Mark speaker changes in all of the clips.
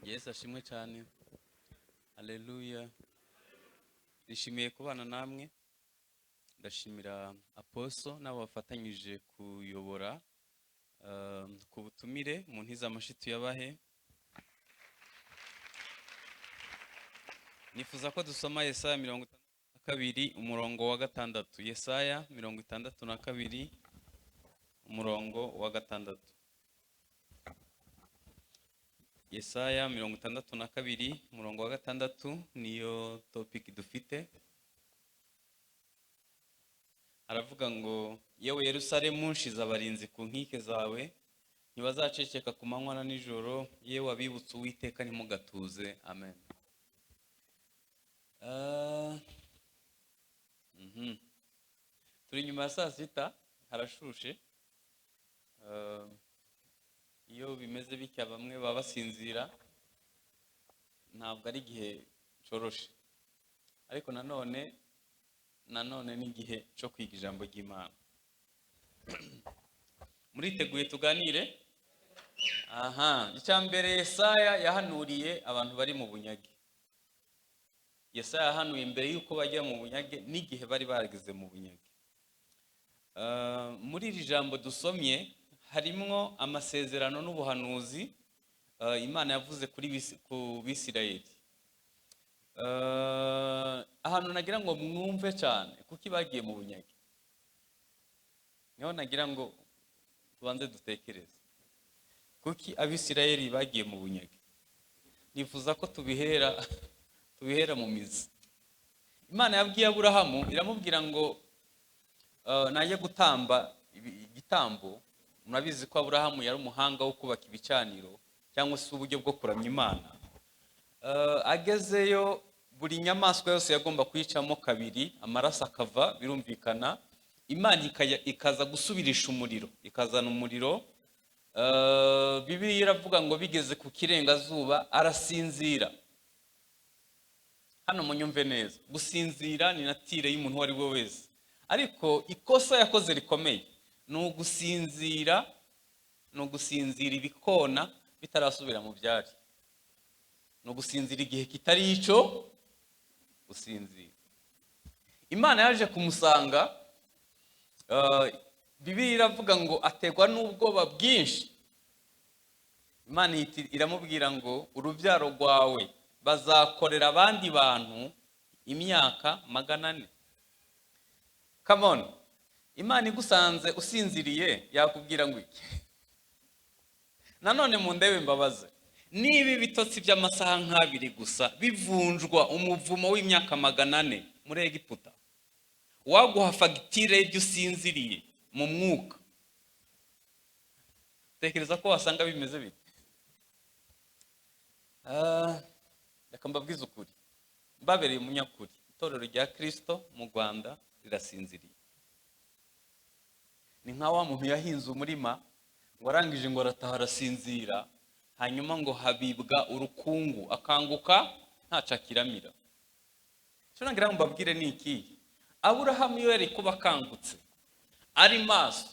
Speaker 1: Yesu ashimwe cyane. Haleluya. Nishimiye kubana namwe. Ndashimira Apostle n'abo bafatanyije kuyobora ku butumire mu ntiza amashitu yabahe. Nifuza ko dusoma Yesaya 62 umurongo wa 6. Yesaya 62 umurongo wa 6. Yesaya 62 umurongo wa 6 niyo topic dufite. Aravuga ngo yewe Yerusalemu nshize abarinzi ku nkike zawe, ntibazaceceka ku manywa na nijoro, yewe abibutse Uwiteka ntimugatuze. Amen. Turi nyuma ya saa sita, harashushe. Iyo bimeze bitya bamwe baba basinzira, ntabwo ari igihe coroshe, ariko nanone ni igihe cyo kwiga ijambo ry'Imana. Muriteguye tuganire? Icyambere Yesaya yahanuriye abantu bari mu bunyage. Yesaya yahanuye mbere yuko bajya mu bunyage n'igihe bari barageze mu bunyage. Muri iri jambo dusomye harimo amasezerano n'ubuhanuzi Imana yavuze ku Bisirayeli. Ahantu nagira ngo mwumve cyane kuko bagiye mu bunyage. Niho nagira ngo tubanze dutekereze. Kuki Abisirayeli bagiye mu bunyage? Nifuza ko tubihera mu mizi. Imana yabwiye Aburahamu, iramubwira ngo najye gutamba igitambo. Murabizi ko Aburahamu yari umuhanga wo kubaka ibicaniro cyangwa se uburyo bwo kuramya Imana. Agezeyo buri nyamaswa yose yagomba kuyicamo kabiri, amaraso akava, birumvikana. Imana ikaza gusubirisha umuriro, ikazana umuriro. Bibiliya iravuga ngo bigeze ku kirengazuba arasinzira. Hano munyumve neza, gusinzira ni natire y'umuntu wari we wese, ariko ikosa yakoze rikomeye ni ugusinzira ibikona bitarasubira mu byari. No gusinzira igihe kitari ico gusinzira. Imana yaje kumusanga, Bibiliya iravuga ngo ategwa n'ubwoba bwinshi. Imana iramubwira ngo urubyaro rwawe bazakorera abandi bantu imyaka 400. Come on. Imana igusanze usinziriye yakubwira ngo iki? Nanone mu ndebe mbabaze, niba bitotsi by'amasaha nk'abiri gusa bivunjwa umuvumo w'imyaka 400 muri Egiputa, waguha fagitire y'ibyo usinziriye mu mwuka, tekereza ko wasanga bimeze bite? Reka mbabwize ukuri, mbabereye umunyakuri, itorero rya Kristo mu Rwanda rirasinziriye. Ni nka wa muntu yahinze umurima ngo arangije ngo arataha arasinzira, hanyuma ngo habibwa urukungu, akanguka ntacakiramira. Cyo nagira ngo mbabwire ni iki? Aburahamu iyo yari kuba akangutse ari maso,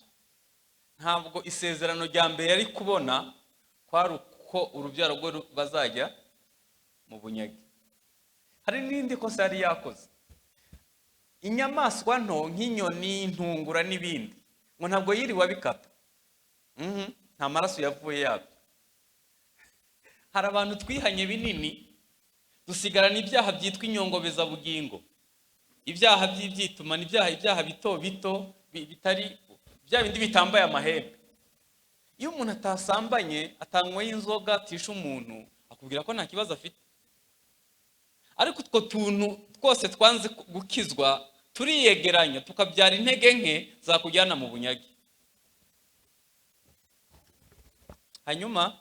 Speaker 1: ntabwo isezerano rya mbere yari kubona kwari uko urubyaro rwe bazajya mu bunyage. Hari n'indi kosa yari yakoze. Inyamaswa nto nk'inyoni, intungura n'ibindi, ngo ntabwo yiriwe abikata. Nta maraso yavuye yabyo. Hari abantu twihanye binini, dusigarana ibyaha byitwa inyongobeza bugingo, ibyaha by'ibyituma, ibyaha bito bito bitari bya bindi bitambaye amahembe. Iyo umuntu atasambanye, atanyweye inzoga, atisha umuntu, akubwira ko nta kibazo afite. Ariko utwo tuntu twose twanze gukizwa turiyegeranya tukabyara intege nke zakujyana mu bunyage. Hanyuma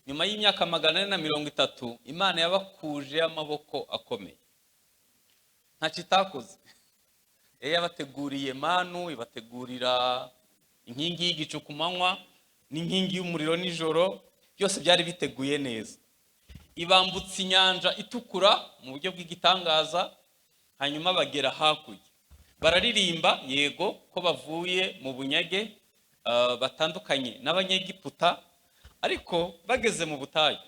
Speaker 1: nyuma y'imyaka 430 Imana yabakuje amaboko akomeye. Nta kitakoze. Yabateguriye manu, ibategurira inkingi y'igicu ku manywa n'inkingi y'umuriro nijoro, byose byari biteguye neza. Ibambutse inyanja itukura mu buryo bw'igitangaza, hanyuma bagera hakurya. Bararirimba yego ko bavuye mu bunyage, batandukanye n'abanyegiputa, ariko bageze mu butayu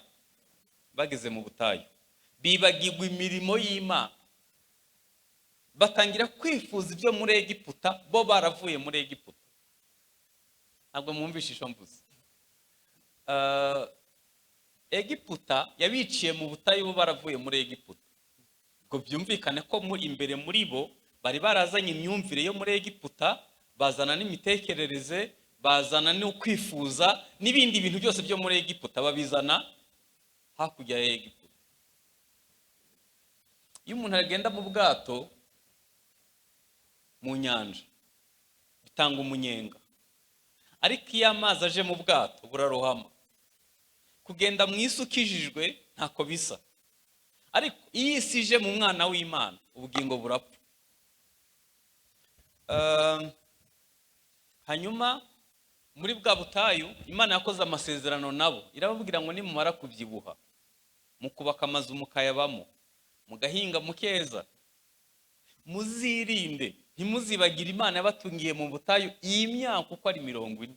Speaker 1: bageze mu butayu bibagirwa imirimo y'Imana, batangira kwifuza ibyo muri Egiputa, bo baravuye muri Egiputa. Ntabwo mwumvishe icyo mvuze. Egiputa yabiciye mu butayu, bo baravuye muri Egiputa. Ngo byumvikane ko imbere muri bo bari barazanye imyumvire yo muri Egiputa, bazana n'imitekerereze, bazana no kwifuza n'ibindi bintu byose byo muri Egiputa babizana hakurya ya Egiputa. Iyo umuntu agenda mu bwato mu nyanja bitanga umunyenga, ariko iyo amazi aje mu bwato burarohama. Kugenda mu isi ukijijwe ntako bisa, ariko iyo isi ije mu mwana w'Imana ubugingo burapfa. Hanyuma muri bwa butayu Imana yakoze amasezerano nabo, irababwira ngo nimumara kubyibuha mukubaka amazu mukayabamo, mugahinga mukeza, muzirinde ntimuzibagire Imana yabatungiye mu butayu iyi myaka uko ari 40.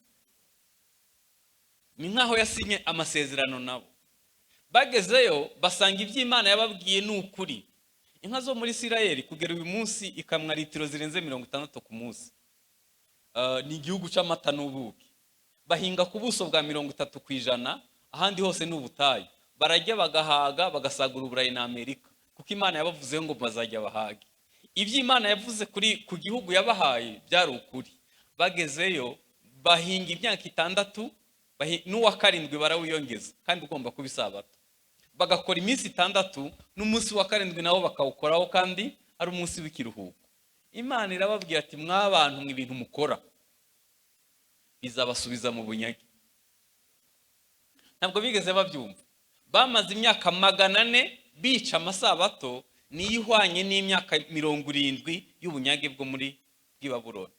Speaker 1: Ni nkaho yasinye amasezerano nabo. Bagezeyo basanga iby'Imana yababwiye n'ukuri. Inka zo muri Isirayeli kugera uyu munsi ikamwa litiro zirenze 60 ku munsi. Ni igihugu cy'amata n'ubuki. Bahinga ku buso bwa 30%, ahandi hose ni ubutayu. Barajya bagahaga, bagasagura Uburayi na Amerika, kuko Imana yabavuze ngo bazajya bahage. Iby'Imana yavuze ku gihugu yabahaye byari ukuri. Bagezeyo bahinga imyaka 6, n'uwa 7 barawiyongeza, kandi ugomba kuba Isabato. Bagakora iminsi 6 n'umunsi wa 7 nawo bakawukoraho, kandi ari umunsi w'ikiruhuko. Imana irababwira ati mwabantu mw'ibintu mukora bizabasubiza mu bunyage. Ntabwo bigeze babyumva. Bamaze imyaka 400 bica amasabato, niyo ihwanye n'imyaka 70 y'ubunyage bwo muri Babuloni.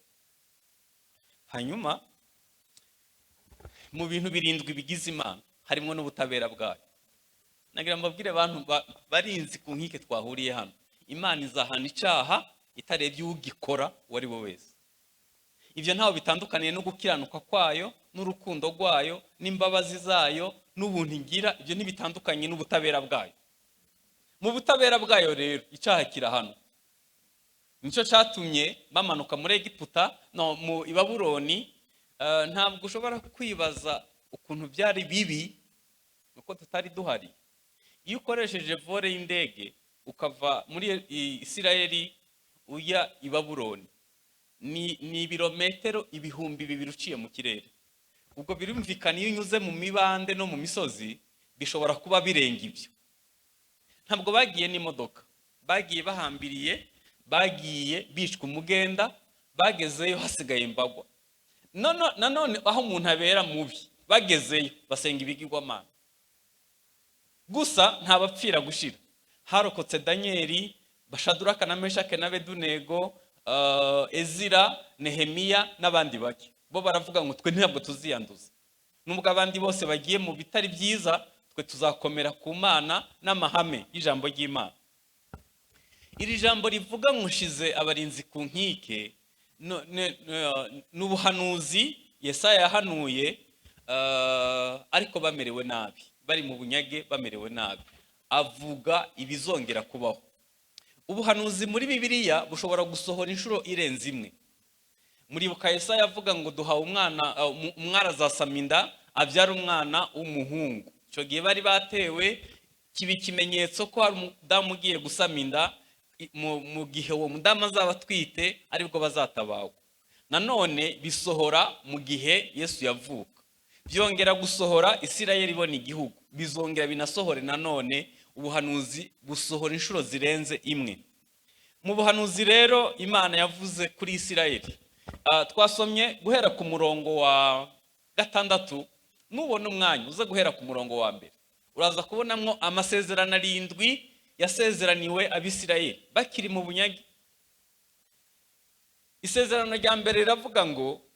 Speaker 1: Hanyuma mu bintu 7 bigize Imana harimo n'ubutabera bwayo. Nagira mbabwire abantu barinzi ku nkike twahuriye hano, Imana izahana icyaha itarebye ugikora wari bo wese. Ibyo ntaho bitandukaniye no gukiranuka kwayo, n'urukundo rwayo, n'imbabazi zayo, n'ubuntu igira. Ibyo ntibitandukanye n'ubutabera bwayo. Mu butabera bwayo rero icyaha kirahano. Nicyo cyatumye bamanuka muri Egiputa no mu Babuloni. Ntabwo ushobora kwibaza ukuntu byari bibi nuko tutari duhari. Iyo ukoresheje vore y'indege ukava muri Isirayeli uya i Babuloni, ni ibirometero 2000 uciye mu kirere. Ubwo birumvikana iyo unyuze mu mibande no mu misozi bishobora kuba birenga ibyo. Ntabwo bagiye n'imodoka, bagiye bahambiriye, bagiye bishwe umugenda, bagezeyo hasigaye imbagwa. Nanone aho umuntu abera mubi, bagezeyo basenga ibigirwamana. Gusa ntabapfira gushira. Harokotse Danieli, Bashaduraka na Meshake na Bedunego, Ezira, Nehemiya n'abandi bake. Bo baravuga ngo twe ntabwo tuziyanduza. Nubwo abandi bose bagiye mu bitari byiza, twe tuzakomera ku Mana n'amahame y'ijambo ry'Imana. Iri jambo rivuga ngo nshize abarinzi ku nkike n'ubuhanuzi Yesaya yahanuye, ariko bamerewe nabi, bari mu bunyage bamerewe nabi. Avuga ibizongera kubaho. Ubuhanuzi muri Bibiliya bushobora gusohora inshuro irenze imwe. Muribuka Yesaya avuga ngo duhawe umwana azasama inda abyara umwana w'umuhungu. Icyo gihe bari batewe, kiba ikimenyetso ko hari umudamu ugiye gusama inda. Mu gihe uwo mudamu azaba atwite aribwo bazatabawe. Nanone bisohora mu gihe Yesu yavuka. Byongera gusohora Isirayeli ibona igihugu. Bizongera binasohore nanone. Ubuhanuzi busohora inshuro zirenze imwe. Mu buhanuzi rero Imana yavuze kuri Isirayeli, twasomye guhera ku murongo wa 6. Nubona umwanya uza guhera ku murongo wa 1, uraza kubonamwo amasezerano 7 yasezeraniwe Abisirayeli bakiri mu bunyage. Isezerano rya mbere riravuga ngo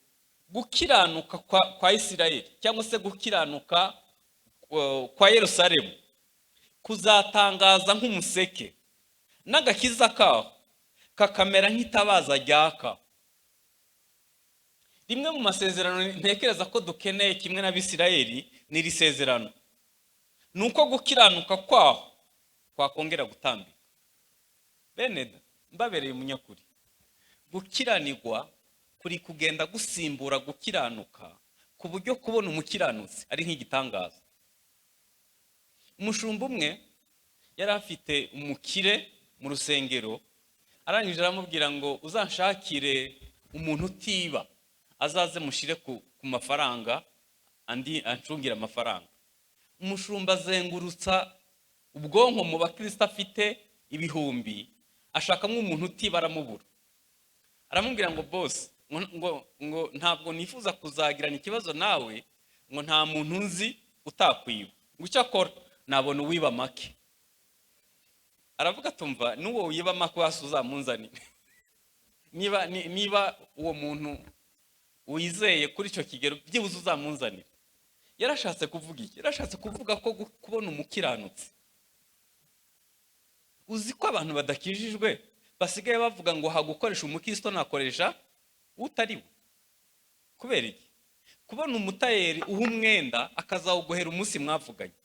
Speaker 1: gukiranuka kwa Isirayeli cyangwa se gukiranuka kwa Yerusalemu kuzatangaza nk'umuseke, n'agakiza kaho kakamera nk'itabaza ryaka. Rimwe mu masezerano ntekereza ko dukeneye kimwe n'Abisirayeli ni iri sezerano. nuko gukiranuka kwaho kwakongera gutambika. Beneda mbabereye umunyakuri, gukiranirwa kuri kugenda gusimbura gukiranuka ku buryo kubona umukiranutsi ari nk'igitangaza. Umushumba umwe yari afite umukire mu rusengero, arangije aramubwira ngo uzanshakire umuntu utiba azaze mushire ku mafaranga andi ancungira amafaranga. Umushumba azengurutsa ubwonko mu bakristo afite ibihumbi, ashakamo umuntu utiba aramubura. Aramubwira ngo boss, ngo ntabwo nifuza kuzagirana ikibazo nawe, ngo nta muntu nzi utakwiba, ngo icyo akora nabona uwiba make. Aravuga tumva n'uwo wiba make wase uzamunzanire. niba uwo muntu wizeye kuri icyo kigero byibuze uzamunzanire. Yarashatse kuvuga iki? Yarashatse kuvuga ko kubona umukiranutsi. Uzi ko abantu badakijijwe basigaye bavuga ngo hagukoresha umukristo nakoresha utari we. Kubera iki? Kubona umutayeri uha umwenda akazawugohera umunsi mwavuganye.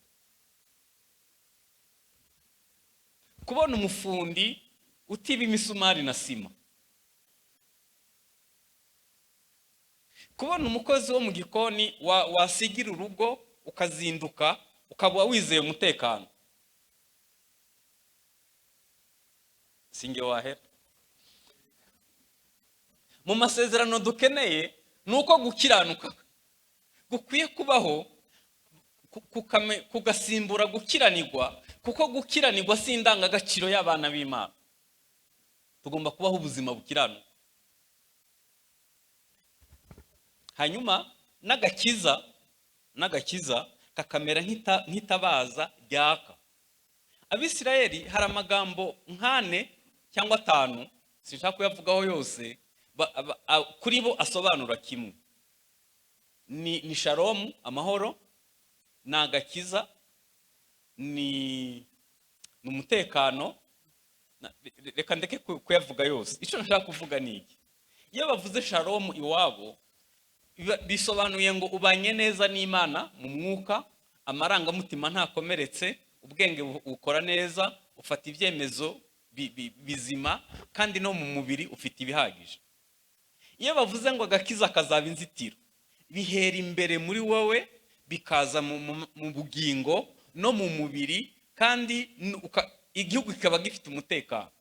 Speaker 1: Kubona umufundi utiba imisumari na sima. Kubona umukozi wo mu gikoni wasigira urugo ukazinduka ukaba wizeye umutekano. Singe wahera. Mu masezerano dukeneye nuko gukiranuka gukwiye kubaho kugasimbura gukiranirwa, kuko gukiranirwa si indangagaciro y'abana b'Imana. Tugomba kubaho ubuzima bukiranuka. Hanyuma n'agakiza kakamera nk'itabaza ryaka. Abisirayeli hari amagambo 4 cyangwa 5, sinshaka kuyavugaho yose, kuri bo asobanura kimwe. Ni shalom, amahoro, n'agakiza, ni umutekano. Reka ndeke kuyavuga yose. Icyo nashaka kuvuga ni iki? Iyo bavuze shalom iwabo, bisobanuye ngo ubanye neza n'Imana mu mwuka, amarangamutima ntakomeretse, ubwenge bukora neza, ufata ibyemezo bizima, kandi no mu mubiri ufite ibihagije. Iyo bavuze ngo agakiza kazaba inzitiro, bihera imbere muri wowe bikaza mu bugingo no mu mubiri, kandi igihugu kikaba gifite umutekano.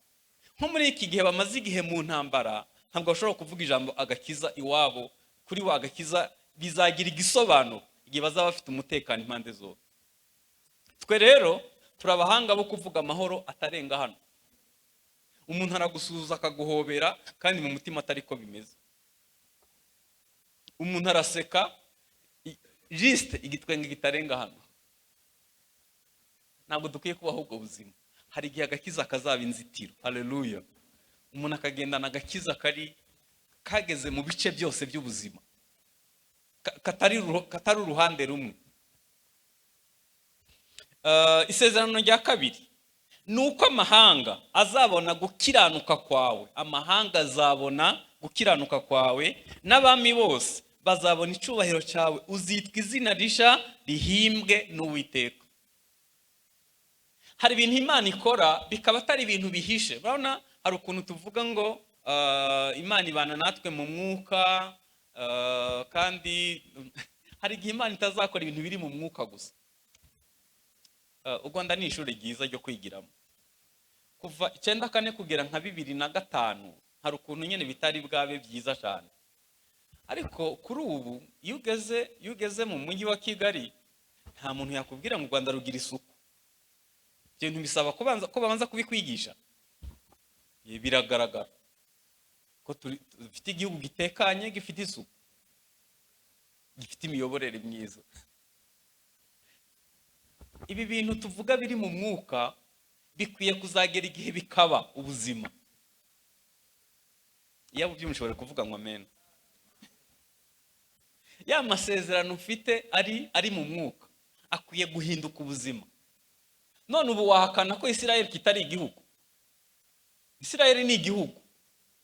Speaker 1: Nko muri iki gihe bamaze igihe mu ntambara, ntabwo bashobora kuvuga ijambo agakiza iwabo. Kuri wa agakiza bizagira igisobanuro igihe bazaba bafite umutekano impande zose. Twe rero turabahanga bo kuvuga amahoro atarenga hano. Umuntu aragusuhuza akaguhobera kandi mu mutima atari ko bimeze. Umuntu araseka juste igitwenge kitarenga hano. Ntabwo dukwiye kubaho ubwo buzima. Hari igihe agakiza kazaba inzitiro. Haleluya. Umuntu akagendana agakiza kageze mu bice byose by'ubuzima, katari uruhande rumwe. Isezerano rya kabiri nuko amahanga azabona gukiranuka kwawe. Amahanga azabona gukiranuka kwawe, n'abami bose bazabona icyubahiro cyawe. Uzitwa izina risha rihimbwe n'Uwiteka. Hari ibintu Imana ikora bikaba atari ibintu bihishe. Urabona hari ukuntu tuvuga ngo Imana ibana natwe mu mwuka, kandi hari igihe Imana itazakora ibintu biri mu mwuka gusa. U Rwanda ni ishuri ryiza ryo kwigiramo. Kuva 94 kugera nka 2005 hari ukuntu nyene bitari bwabe byiza cyane. Ariko kuri ubu iyo ugeze mu mujyi wa Kigali, nta muntu yakubwira ngo u Rwanda rugira isuku. Ibintu bisaba ko babanza kubikwigisha. Biragaragara ko dufite igihugu gitekanye, gifite isuku, gifite imiyoborere myiza. Ibi bintu tuvuga biri mu mwuka bikwiye kuzagera igihe bikaba ubuzima. Iyo byumushobora kuvuga ngo amen. Ya masezerano ufite ari mu mwuka akwiye guhinduka ubuzima. None ubu wahakana ko Isirayeli kitari igihugu? Isirayeli ni igihugu.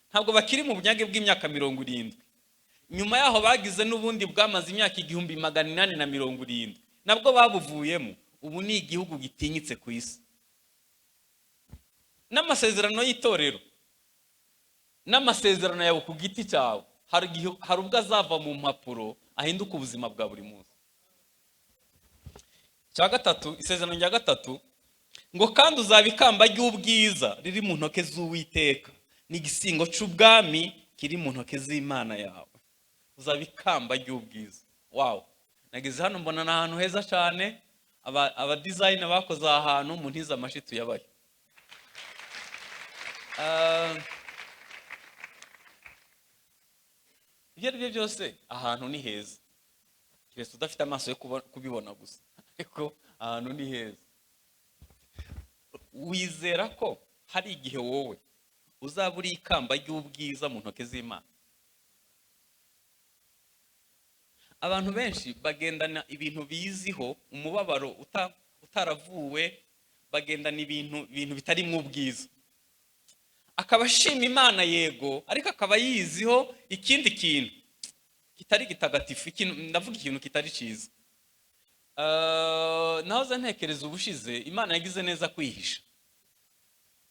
Speaker 1: Ntabwo bakiri mu bunyage bw'imyaka 70. Nyuma yaho bagize n'ubundi bwamaze imyaka 1870, nabwo babuvuyemo. ubu ni igihugu gitinyitse ku isi. N'amasezerano y'itorero n'amasezerano yawe ku giti cyawe hari ubwo azava mu mpapuro ahinduka ubuzima bwa buri munsi. Cya gatatu, isezerano rya gatatu ngo kandi uzaba ikamba ry'ubwiza riri mu ntoke z'Uwiteka n'igisingo cy'ubwami kiri mu ntoke z'Imana yawe. Uzaba ikamba ry'ubwiza. Wow, nageze hano mbona ni ahantu heza cyane. Aba design bakoze ahantu mu ntiza amashi tuyabaye. Ibyo aribyo byose ahantu ni heza, kiretse udafite amaso yo kubibona gusa, ariko ahantu ni heza. Wizera ko hari igihe wowe uzaba uri ikamba ry'ubwiza mu ntoke z'Imana? Abantu benshi bagendana ibintu biziho, umubabaro utaravuwe, bagendana ibintu bitari mu ubwiza. Akaba ashima Imana yego, ariko akaba yiziho ikindi kintu kitari gitagatifu, ndavuga ikintu kitari cyiza. Nahoze ntekereza ubushize, Imana yagize neza kwihisha,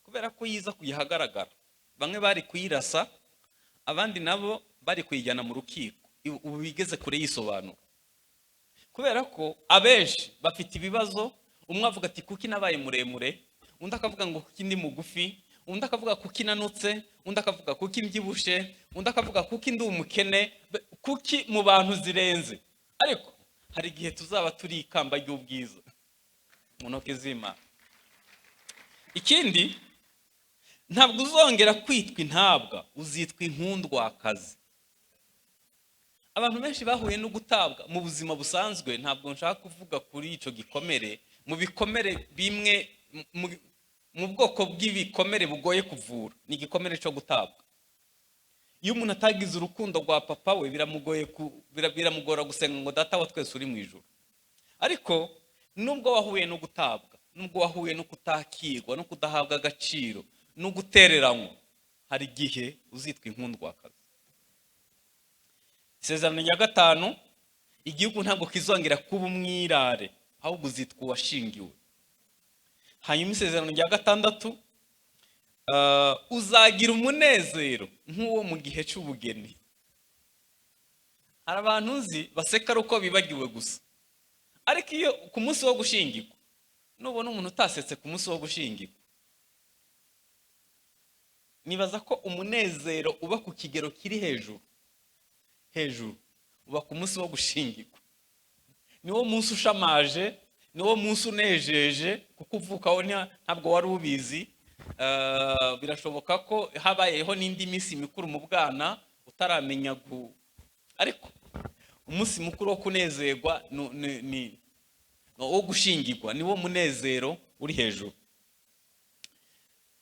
Speaker 1: kubera ko yiza kuyihagaragara. Bamwe bari kuyirasa, abandi nabo bari kuyijyana mu rukiko, ubu bigeze kure yisobanura. Kubera ko abenshi bafite ibibazo, umwe avuga ati kuki nabaye muremure, undi akavuga ngo kuki ndi mugufi, undi akavuga kuki nanutse, undi akavuga kuki mbyibushe, undi akavuga kuki ndi umukene, kuki mu bantu zirenze. Ariko hari igihe tuzaba turi ikamba ry'ubwiza mu ntoke z'Imana. Ikindi, ntabwo uzongera kwitwa intabwa, uzitwa inkundwakazi. Abantu benshi bahuye no gutabwa mu buzima busanzwe, ntabwo nshaka kuvuga kuri ico gikomere, mu bikomere bimwe mu bwoko bw'ibikomere bugoye kuvura, ni igikomere cyo gutabwa. Iyo umuntu atagize urukundo rwa papa we, biramugora gusenga ngo data wa twese uri mu ijuru. Ariko nubwo wahuye no gutabwa, nubwo wahuye no kutakirwa, no kudahabwa agaciro, no gutereranywa, hari igihe uzitwa inkundwakazi. Isezerano rya gatanu, igihugu ntabwo kizongera kuba umwirare, ahubwo uzitwa uwashingiwe. Hanyuma isezerano rya gatandatu, uzagira umunezero nk'uwo mu gihe cy'ubugeni. Hari abantu nzi baseka ari uko bibagiwe gusa, ariko iyo ku munsi wo gushingirwa, nubona umuntu utasetse ku munsi wo gushingirwa, nibaza ko umunezero uba ku kigero kiri hejuru uba ku munsi wo gushingirwa. Niwo munsi ushamaje, niwo munsi unejeje, kuko uvukaho ntabwo wari ubizi. Birashoboka ko habayeho n'indi minsi mikuru mu bwana utaramenya ariko umunsi mukuru wo kunezerwa wo gushingirwa niwo munezero uri hejuru.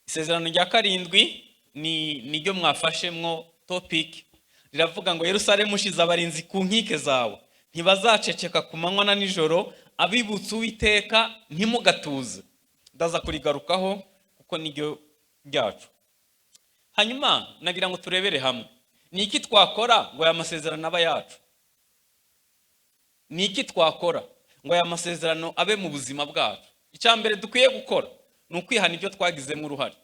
Speaker 1: Isezerano rya karindwi ni ryo mwafashemwo topic, riravuga ngo Yerusalemu ushize abarinzi ku nkike zawe, ntibazaceceka ku manywa na nijoro, abibutse Uwiteka ntimugatuze. Ndaza kurigarukaho kuko niryo ryacu. Hanyuma nagira ngo turebere hamwe, ni iki twakora ngo aya masezerano aba yacu? Ni iki twakora ngo aya masezerano abe mu buzima bwacu? Icya mbere dukwiye gukora ni ukwihana ibyo twagizemo uruhare.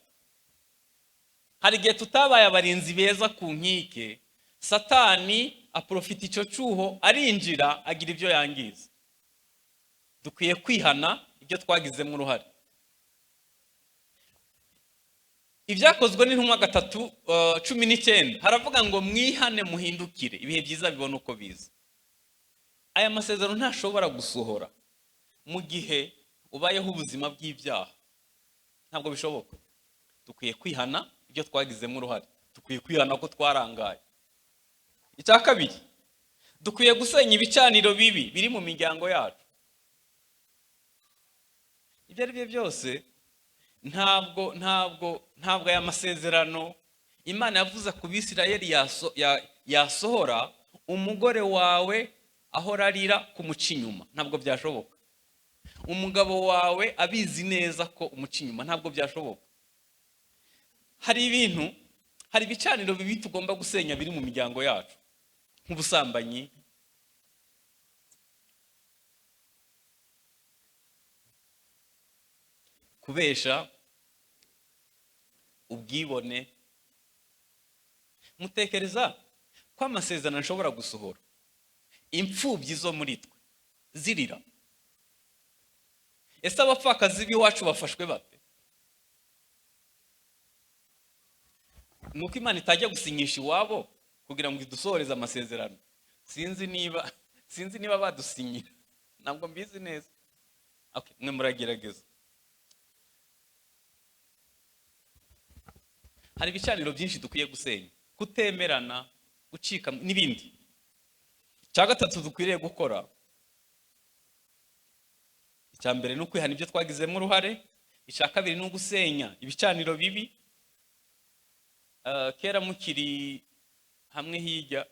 Speaker 1: Hari igihe tutabaye abarinzi beza ku nkike, Satani aprofita icyo cyuho, arinjira agira ibyo yangiza. Dukwiye kwihana ibyo twagizemo uruhare. Ibyakozwe n'intumwa 3:19 haravuga ngo mwihane muhindukire, ibihe byiza bibona uko biza. Aya masezerano ntashobora gusohora mu gihe ubayeho ubuzima bw'ibyaha, ntabwo bishoboka. Dukwiye kwihana ibyo twagizemo uruhare, dukwiye kwihana ko twarangaye. Icya kabiri, dukwiye gusenya ibicaniro bibi biri mu miryango yacu. Ibyo ari byo byose ntabwo aya masezerano Imana yavuze ku Bisirayeli yasohora umugore wawe ahora arira kumuca inyuma, ntabwo byashoboka. Umugabo wawe abizi neza ko umuca inyuma, ntabwo byashoboka. Hari ibicaniro bibi tugomba gusenya biri mu miryango yacu, nk'ubusambanyi, kubesha, ubwibone. Mutekereza ko amasezerano ashobora gusohora imfubyi zo muri twe zirira? Ese abapfakazi b'iwacu bafashwe bate? Nuko Imana itajya gusinyisha iwabo kugira ngo idusohoreze amasezerano? Sinzi niba badusinyira, ntabwo mbizi neza. Okay, mwe muragerageza. Hari ibicaniro byinshi dukwiye gusenya, kutemerana, gucika n'ibindi. Icya gatatu dukwiriye gukora, icya mbere ni ukwihana ibyo twagizemo uruhare. Icya kabiri ni ugusenya ibicaniro bibi. Kera mukiri hamwe hirya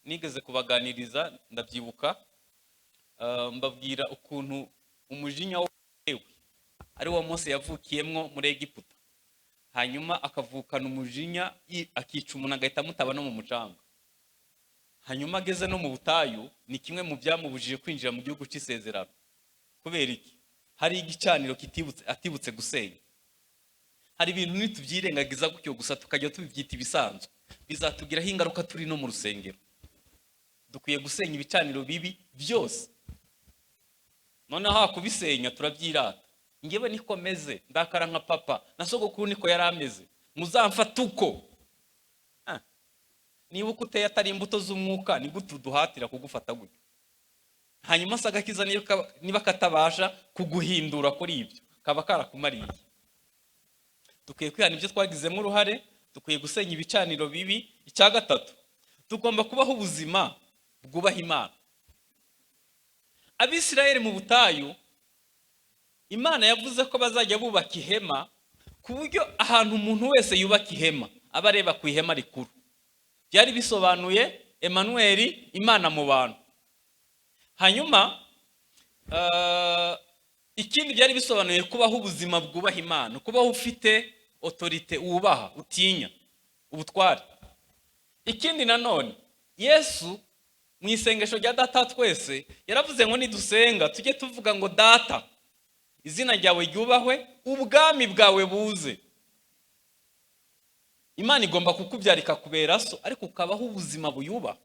Speaker 1: nigeze kubaganiriza, ndabyibuka, mbabwira ukuntu umujinya wewe ari wo Mose yavukiyemwo muri Egiputa, hanyuma akavukana umujinya akica umuntu agahita amutaba no mu mucanga. Hanyuma ageze no mu butayu, ni kimwe mu byamubujije kwinjira mu gihugu cy'isezerano. Kubera iki? Hari igicaniro atibutse gusenya. Hari ibintu nitubyirengagiza gutyo gusa tukajya tubibyita ibisanzwe, bizatugiraho ingaruka turi no mu rusengero. Dukwiye gusenya ibicaniro bibi byose. Noneho kubisenya turabyirata. Ngewe niko meze, ndakara nka papa, na sogokuru niko yari ameze, muzamfata uko. Niba uko uteye atari imbuto z'umwuka, ni gute uduhatira kugufata gutyo? Hanyuma se agakiza niba katabasha kuguhindura kuri ibyo, kaba karakumariye. Dukwiye kwihana ibyo twagizemo uruhare, dukwiye gusenya ibicaniro bibi. Icya gatatu, tugomba kubaho ubuzima bwubaha Imana. Abisirayeli mu butayu, Imana yavuze ko bazajya bubaka ihema, ku buryo ahantu umuntu wese yubaka ihema aba areba ku ihema rikuru. Byari bisobanuye Emanueli, Imana mu bantu. Hanyuma ikindi byari bisobanuye kubaho ubuzima bwubaha Imana, kubaho ufite autorite, wubaha, utinya, ubutware. Ikindi nanone, Yesu mu isengesho rya Data twese yaravuze ngo nidusenga tujye tuvuga ngo Data, izina ryawe ryubahwe, ubwami bwawe buze. Imana igomba kukubyara ikakubera so, ariko ukabaho ubuzima buyubaha.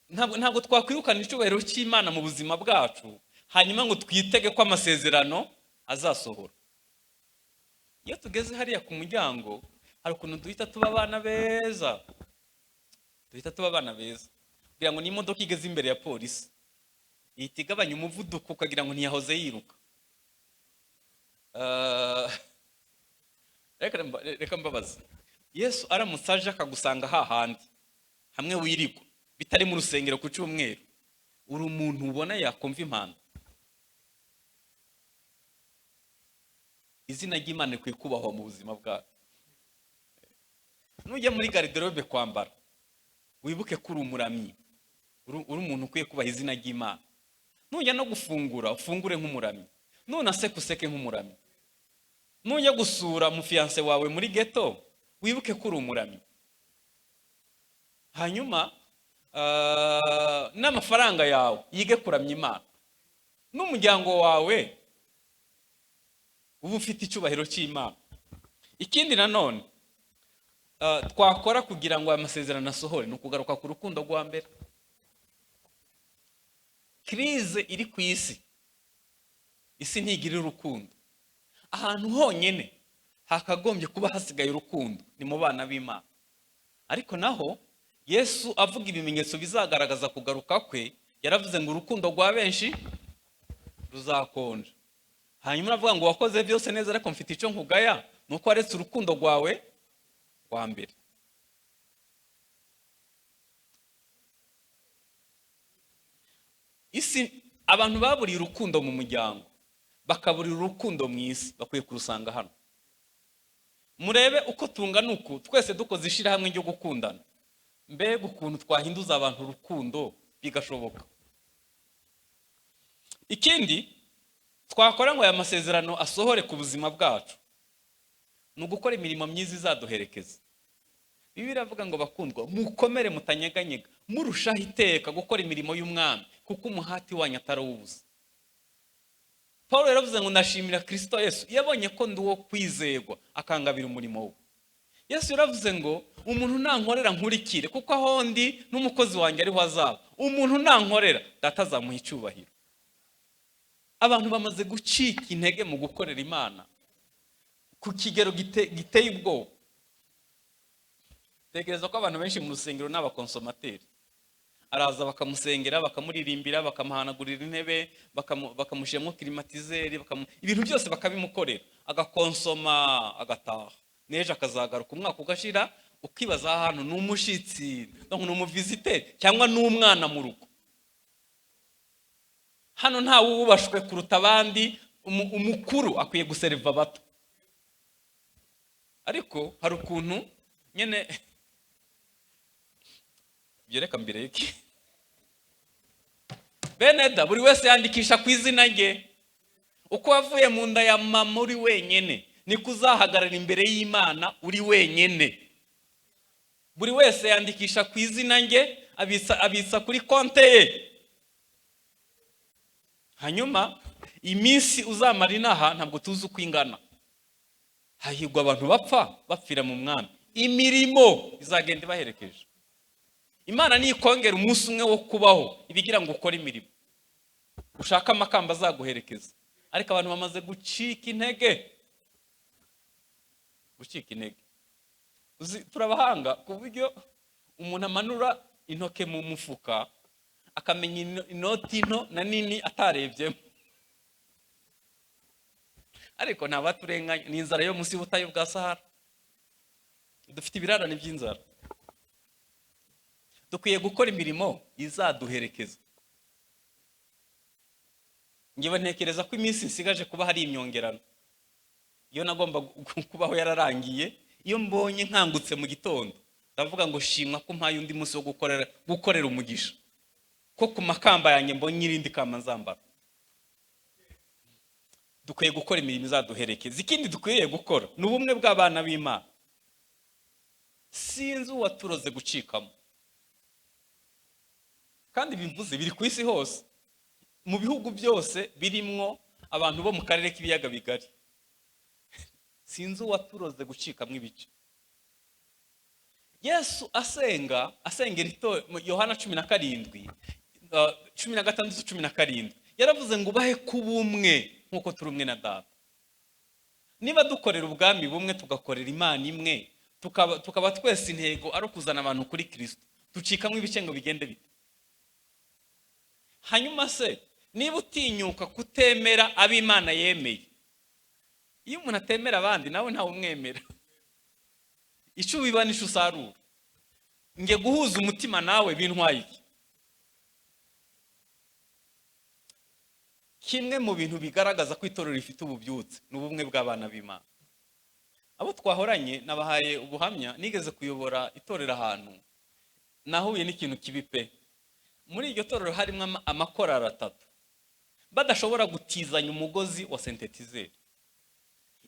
Speaker 1: Ntabwo twakwirukana icyubahiro cy'Imana mu buzima bwacu hanyuma ngo twitege ko amasezerano azasohora. Iyo tugeze hariya ku muryango, hari ukuntu duhita tuba abana beza. Kugira ngo n'imodoka igeze imbere ya polisi ihita igabanya umuvuduko ukagira ngo ntiyahoze yiruka. Reka mbabaza, Yesu aramutse aje akagusanga hahandi hamwe wirigwa, bitari mu rusengero ku cyumweru, uri umuntu ubona yakumva impanda? Izina ry'Imana rikwiye kubahwa mu buzima bwacu. Nujya muri garderobe kwambara, wibuke ko uri umuramyi, uri umuntu ukwiye kubaha izina ry'Imana. Nujya no gufungura, ufungure nk'umuramyi. Nunaseka useke nk'umuramyi. Nujya gusura mufiyanse wawe muri ghetto, wibuke ko uri umuramyi. Hanyuma n'amafaranga yawe yige kuramya Imana. N'umuryango wawe uba ufite icyubahiro cy'Imana. Ikindi nanone twakora kugira ngo amasezerano asohore ni ukugaruka ku rukundo rwa mbere. Krize iri ku isi ntigirira urukundo. Ahantu honyine hakagombye kuba hasigaye urukundo ni mu bana b'Imana. Ariko naho Yesu avuga ibimenyetso bizagaragaza kugaruka kwe, yaravuze ngo urukundo rwa benshi ruzakonja. Hanyuma avuga ngo wakoze byose neza, ariko mfite icyo nkugaya, nuko waretse urukundo rwawe rwa mbere. Isi abantu baburiye urukundo mu muryango, bakaburira urukundo mu isi, bakwiye kurusanga hano. Murebe uko tungana uku, twese dukoze ishirahamwe ryo gukundana. Mbega ukuntu twahinduza abantu urukundo bigashoboka. Ikindi twakora ngo aya masezerano asohore ku buzima bwacu, ni ugukora imirimo myiza izaduherekeza. Bibiliya iravuga ngo bakundwa, mukomere mutanyeganyega, murushaho iteka gukora imirimo y'umwami, kuko umuhati wanyu atari ubusa. Paulo yaravuze ngo ndashimira Kristo Yesu yabonye ko ndi uwo kwizerwa akangabira umurimo we. Yesu yaravuze ngo umuntu nankorera nkurikire kuko aho ndi n'umukozi wanjye ariho azaba. Umuntu nankorera data azamuha icyubahiro. Abantu bamaze gucika intege mu gukorera Imana ku kigero giteye ubwoba. Tekereza ko abantu benshi mu rusengero n'abakonsomateri. Araza bakamusengera, bakamuririmbira, bakamuhanagurira intebe, bakamushyiramo klimatizeri, ibintu byose bakabimukorera, agakonsoma agataha. Neje akazagaruka umwaka ugashira ukibaza ahantu n'umushitsi, n'umuviziteri cyangwa n'umwana mu rugo. Hano nta wubashwe kuruta abandi, umukuru akwiye guseriva bato. Ariko hari ukuntu nyene byereka mbere iki Beneda buri wese yandikisha ku izina rye. Uko wavuye mu nda ya mama uri wenyene niko uzahagarara imbere y'Imana uri wenyene. Buri wese yandikisha ku izina rye, abitsa kuri konte ye. Hanyuma iminsi uzamara inaha ntabwo tuzi uko ingana. Hahirwa abantu bapfira mu mwami. Imirimo izagenda ibaherekeje. Imana nikongera umunsi umwe wo kubaho ibigira ngo ukore imirimo. Ushaka amakamba azaguherekeza. Ariko abantu bamaze gucika intege. Turabahanga ku buryo umuntu amanura intoke mu mufuka akamenya inoti nto na nini atarebyemo. Ariko ntabaturenganya, ni inzara yo munsi y'ubutayu bwa Sahara. Dufite ibirarane by'inzara. Dukwiye gukora imirimo izaduherekeza. Ngiye ntekereza ko iminsi nsigaje kuba hari imyongerano. Iyo nagomba kubaho yararangiye, iyo mbonye nkangutse mu gitondo ndavuga ngo shimwa ko mpaye undi munsi wo gukorera umugisha. Ko ku makamba yanjye mbonye irindi kamba nzambara. Dukwiye gukora imirimo izaduherekeza. Ikindi dukwiye gukora ni ubumwe bw'abana b'Imana. Sinzi uwaturoze gucikamo. Kandi bivuze biri ku isi hose, mu bihugu byose birimwo abantu bo mu karere k'ibiyaga bigari. Sinzi uwaturoze gucikamo ibice. Yesu asengera Yohana 16:17 yaravuze ngo ubahe kubumwe nkuko turi umwe na Data. Niba dukorera ubwami bumwe tugakorera Imana imwe, tukaba twese intego ari kuzana abantu kuri Kristo, ducikamo ibice ngo bigende bite? Hanyuma se niba utinyuka kutemera ab'Imana yemeye, iyo umuntu atemera abandi nawe ntawe umwemera. Icyo biba nisho usarura. Nge guhuza umutima nawe bintwaye iki? Kimwe mu bintu bigaragaza ko itorero rifite ububyutse n'ubumwe bw'abana b'Imana. Abo twahoranye nabahaye ubuhamya, nigeze kuyobora itorero ahantu nahuye n'ikintu kibi pe. Muri iryo torero harimo amakorari 3 badashobora gutizanya umugozi wa synthetizer.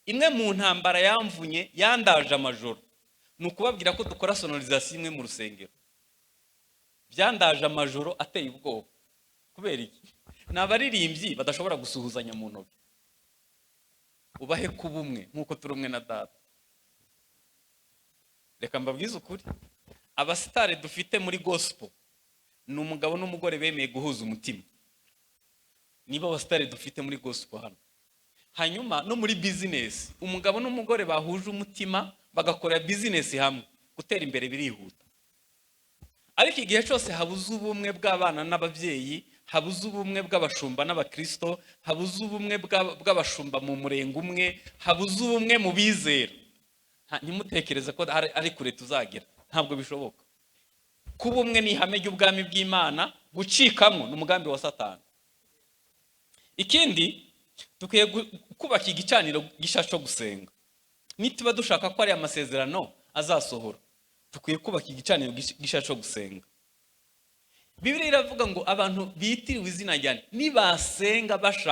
Speaker 1: Imwe mu ntambara yamvunye yandaje amajoro nukubabwira ko dukora sonorisation imwe mu rusengero. Byandaje amajoro ateye ubwoba. Kubera iki? Nabaririmbyi badashobora gusuhuzanya mu ntoki. Ubahe kubumwe nkuko turi umwe na Data. Reka mbabwize ukuri, abasitari dufite muri gospel ni umugabo n'umugore bemeye guhuza umutima. Niba abasitari dufite muri gospel hano. Hanyuma no muri business umugabo n'umugore bahuje umutima bagakora business hamwe, gutera imbere birihuta. Ariko igihe cyose habuze ubumwe bw'abana n'ababyeyi, habuze ubumwe bw'abashumba n'abakristo, habuze ubumwe bw'abashumba mu murengo umwe, habuze ubumwe mu bizera, ntimutekereze ko ari kure tuzagera. Ntabwo bishoboka. Kuba umwe ni ihame ry'ubwami bw'Imana, gucikamwo n'umugambi wa Satani. Ikindi dukwiye kubaka igicaniro gisha cyo gusenga. Nituba dushaka ko ari amasezerano azasohora, dukwiye kubaka igicaniro gisha cyo gusenga. Bibiliya iravuga ngo abantu bitiriwe izina ryanjye nibasenga bashaka